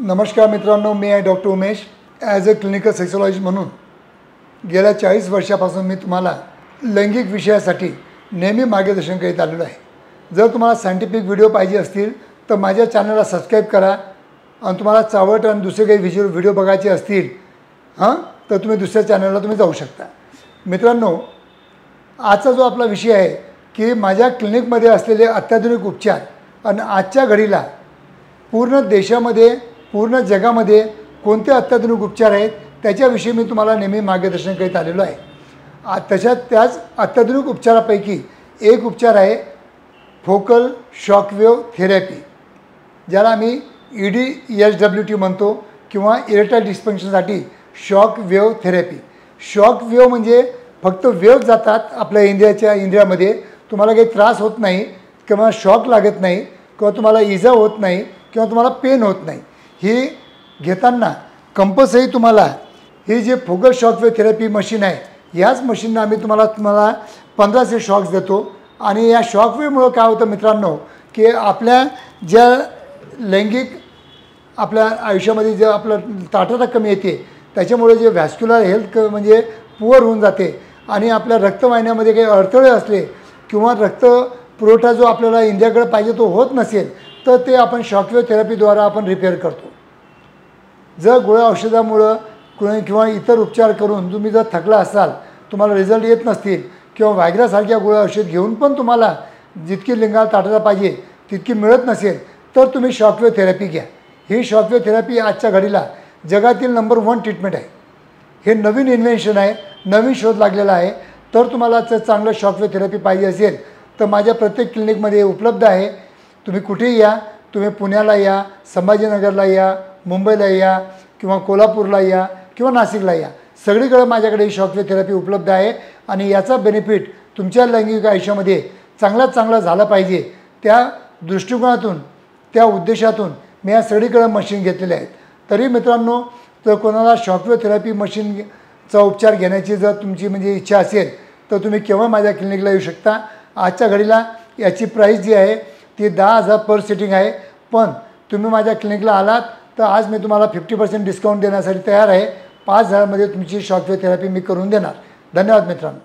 नमस्कार मित्रांनो, मी आहे doctor Umesh. As a clinical sexologist म्हणून गेल्या 40 वर्षापासून मी तुम्हाला लैंगिक विषयासाठी नेहमी मार्गदर्शन करीत आलेलो आहे. जर तुम्हाला सायंटिफिक व्हिडिओ पाहिजे असतील तर माझ्या चॅनलला सबस्क्राईब करा. आणि तुम्हाला चावट आणि दुसरे काही व्हिडिओ बघायचे असतील तर तुम्ही दुसऱ्या चॅनलला तुम्ही जाऊ शकता. मित्रांनो, आजचा जो आपला विषय आहे की माझ्या क्लिनिकमध्ये असलेले अत्याधुनिक उपचार आणि आजच्या घडीला पूर्ण देशामध्ये पूर्ण जगामध्ये कोणते अत्याधुनिक उपचार आहेत त्याच्याविषयी मी तुम्हाला नेहमी मार्गदर्शन करीत आलेलो आहे. त्याच अत्याधुनिक उपचारापैकी एक उपचार आहे फोकल शॉकवेव्ह थेरपी, ज्याला आम्ही EDSWT म्हणतो किंवा इरेक्टाईल डिस्फंक्शनसाठी shock wave therapy. Shock wave म्हणजे फक्त वेव्ह जातात आपल्या इंद्रियामध्ये, तुम्हाला काही त्रास होत नाही किंवा शॉक लागत नाही किंवा तुम्हाला इजा होत नाही किंवा तुम्हाला पेन होत नाही. ही घेताना कंपल्सरी तुम्हाला ही जे फोकल शॉकवेव्ह थेरपी मशीन आहे याच मशीननं आम्ही तुम्हाला 1500 शॉक्स देतो. आणि या शॉकवेव्हमुळं काय होतं मित्रांनो की आपल्या ज्या लैंगिक आपल्या आयुष्यामध्ये जे आपलं ताठरता कमी येते त्याच्यामुळे जे व्हॅस्क्युलर हेल्थ म्हणजे पुअर होऊन जाते आणि आपल्या रक्तवाहिन्यामध्ये काही अडथळे असले किंवा रक्त पुरवठा जो आपल्याला इंद्रियाकडे पाहिजे तो होत नसेल तर ते आपण शॉकवेव्ह थेरपीद्वारा आपण रिपेअर करतो. जर गोळ्या औषधामुळं किंवा इतर उपचार करून तुम्ही जर थकला असाल, तुम्हाला रिझल्ट येत नसतील किंवा व्हायग्रासारख्या गोळ्या औषध घेऊन पण तुम्हाला जितकी लिंगाला ताठरता पाहिजे तितकी मिळत नसेल तर तुम्ही शॉकवेव्ह थेरपी घ्या. ही शॉकवेव्ह थेरपी आजच्या घडीला जगातील नंबर 1 ट्रीटमेंट आहे. हे नवीन इन्व्हेन्शन आहे, नवीन शोध लागलेला आहे. तर तुम्हाला जर चांगलं शॉकवेव्ह थेरपी पाहिजे असेल तर माझ्या प्रत्येक क्लिनिकमध्ये उपलब्ध आहे. तुम्ही कुठेही या, तुम्ही पुण्याला या, संभाजीनगरला या, मुंबईला या किंवा कोल्हापूरला या किंवा नाशिकला या, सगळीकडे माझ्याकडे ही शॉकवेव्ह थेरपी उपलब्ध आहे. आणि याचा बेनिफिट तुमच्या लैंगिक आयुष्यामध्ये चांगल्यात चांगला झाला पाहिजे त्या दृष्टिकोनातून, त्या उद्देशातून मी या सगळीकडे मशीन घेतलेले आहेत. तरी मित्रांनो, जर कोणाला शॉकवेव्ह थेरपी मशीनचा उपचार घेण्याची जर तुमची म्हणजे इच्छा असेल तर तुम्ही केव्हा माझ्या क्लिनिकला येऊ शकता. आजच्या घडीला याची प्राईस जी आहे ती 10,000 पर सिटिंग आहे. पण तुम्ही माझ्या क्लिनिकला आलात तर आज मी तुम्हाला 50% डिस्काउंट देण्यासाठी तयार आहे. 5,000मध्ये तुमची शॉकवेव्ह थेरपी मी करून देणार. धन्यवाद मित्रांनो.